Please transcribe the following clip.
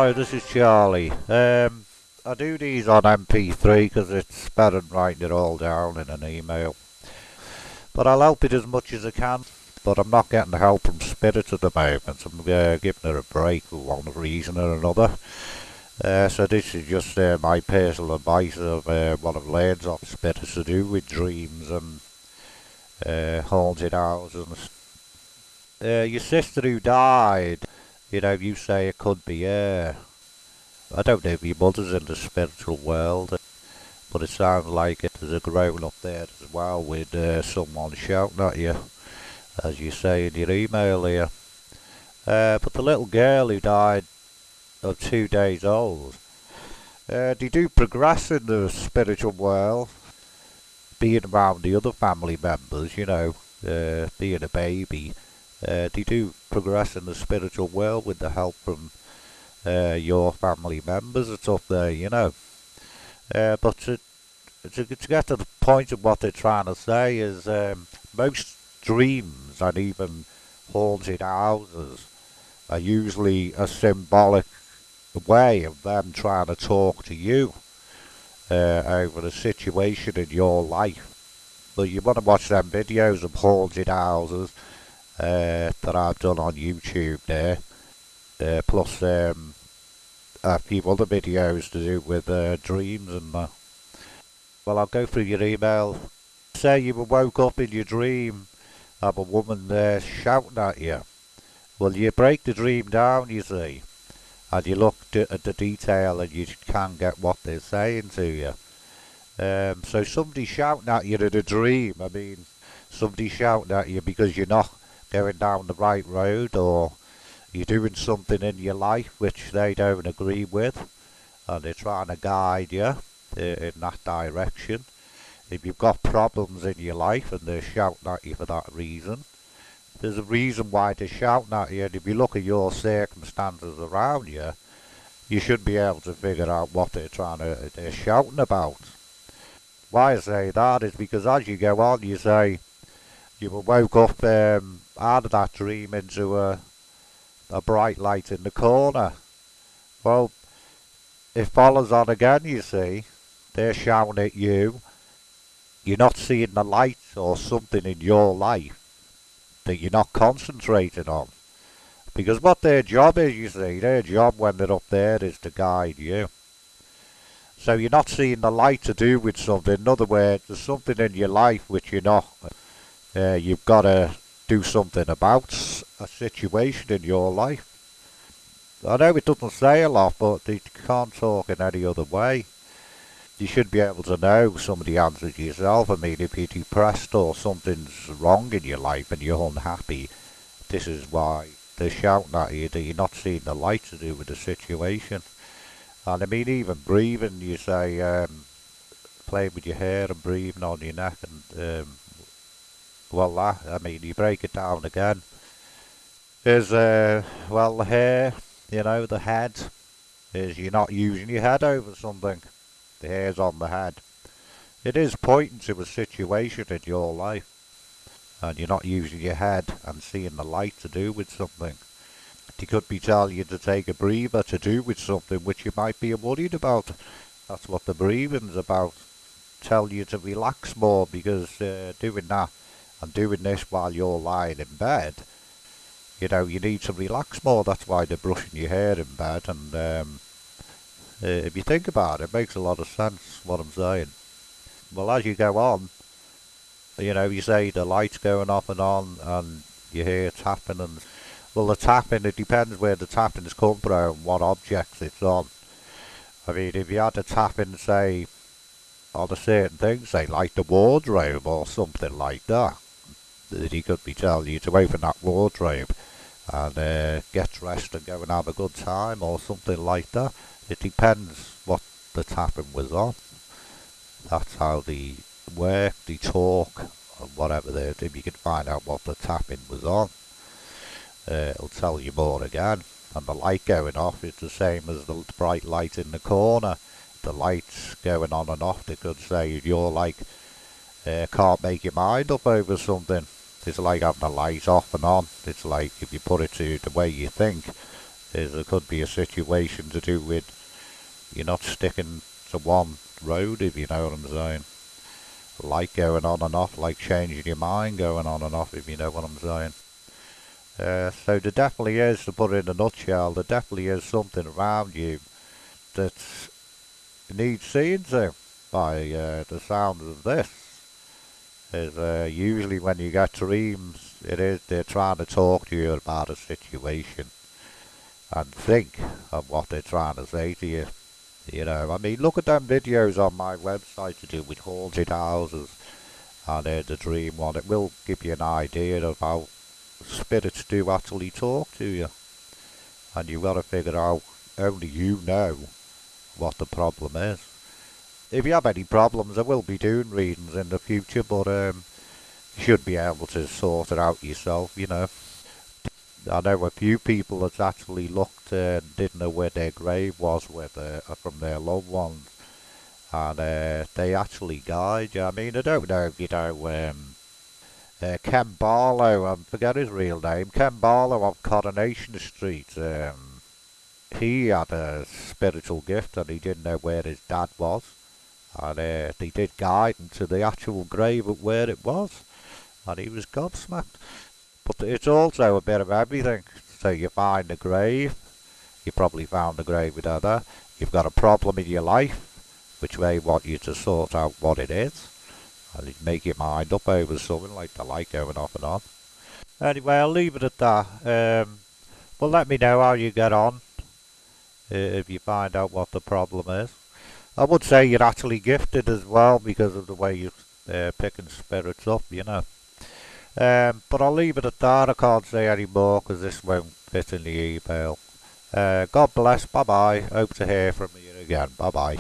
Hello, this is Charlie. I do these on MP3 because it's better than writing it all down in an email. But I'll help it as much as I can. But I'm not getting the help from Spirit at the moment. I'm giving her a break for one reason or another. So this is just my personal advice of what I've learned off Spirit to do with dreams and haunted houses. Your sister who died, you say it could be her. I don't know if your mother's in the spiritual world, but it sounds like it. There's a grown up there as well with someone shouting at you, as you say in your email here. But the little girl who died of 2 days old, they do progress in the spiritual world, being around the other family members, being a baby. They do progress in the spiritual world with the help from your family members. It's up there. But to get to the point of what they're trying to say is most dreams and even haunted houses are usually a symbolic way of them trying to talk to you over a situation in your life. But you want to watch them videos of haunted houses that I've done on YouTube there, plus a few other videos to do with dreams and that. Well, I'll go through your email. Say you were woke up in your dream of a woman there shouting at you. Well, you break the dream down, you see, and you look at the detail and you can get what they're saying to you. So somebody shouting at you in a dream, I mean, somebody shouting at you because you're not going down the right road, or you're doing something in your life which they don't agree with, and they're trying to guide you in that direction. If you've got problems in your life and they're shouting at you for that reason, there's a reason why they're shouting at you, and if you look at your circumstances around you, you should be able to figure out what they're shouting about. Why I say that is because as you go on, you say you were woke up out of that dream into a bright light in the corner. Well, it follows on again, you see. They're shouting at you. You're not seeing the light or something in your life that you're not concentrating on. Because what their job is, you see, their job when they're up there is to guide you. So you're not seeing the light to do with something. In other words, there's something in your life which you're not. You've got to do something about a situation in your life. I know it doesn't say a lot, but you can't talk in any other way. You should be able to know some of the answers yourself. I mean, if you're depressed or something's wrong in your life and you're unhappy, this is why they're shouting at you that you're not seeing the light to do with the situation. And I mean, even breathing, you say, playing with your hair and breathing on your neck, and well, I mean, you break it down again. There's, well, the hair, the head, is you're not using your head over something. The hair's on the head. It is pointing to a situation in your life, and you're not using your head and seeing the light to do with something. He could be telling you to take a breather to do with something which you might be worried about. That's what the breathing's about. Tell you to relax more, because doing that and doing this while you're lying in bed, you need to relax more. That's why they're brushing your hair in bed. And if you think about it, it makes a lot of sense what I'm saying. Well, as you go on, you say the light's going off and on, and you hear tapping. And well, the tapping, it depends where the tapping's come from and what objects it's on. I mean, if you had a tapping, say, on a certain thing, say like the wardrobe or something like that, he could be telling you to open that wardrobe and get dressed and go and have a good time or something like that. It depends what the tapping was on. That's how they work, they talk, or whatever they do. If you can find out what the tapping was on, it'll tell you more again. And the light going off is the same as the bright light in the corner. The lights going on and off, they could say you're like, can't make your mind up over something. It's like having a light off and on. It's like if you put it to the way you think, is there could be a situation to do with you're not sticking to one road, if you know what I'm saying. Like going on and off, like changing your mind going on and off, if you know what I'm saying. So there definitely is, to put it in a nutshell, there definitely is something around you that needs seeing to by the sound of this. Is usually when you get dreams, it is they're trying to talk to you about a situation and think of what they're trying to say to you. You know, I mean, look at them videos on my website to do with haunted houses and the dream one. It will give you an idea of how spirits do actually talk to you. And you've got to figure out, only you know what the problem is. If you have any problems, I will be doing readings in the future, but you should be able to sort it out yourself, you know. I know a few people that's actually looked and didn't know where their grave was from their loved ones, and they actually died. I mean, I don't know if you know Ken Barlow, I forget his real name, Ken Barlow on Coronation Street. He had a spiritual gift and he didn't know where his dad was, and they did guide him to the actual grave of where it was, and he was gobsmacked. But it's also a bit of everything. So you find a grave, you probably found a grave with other, you've got a problem in your life, which they want you to sort out what it is, and you make your mind up over something like the light going off and on. Anyway, I'll leave it at that. Well, let me know how you get on if you find out what the problem is. I would say you're actually gifted as well because of the way you're picking spirits up, you know. But I'll leave it at that. I can't say any more because this won't fit in the email. God bless. Bye bye. Hope to hear from you again. Bye bye.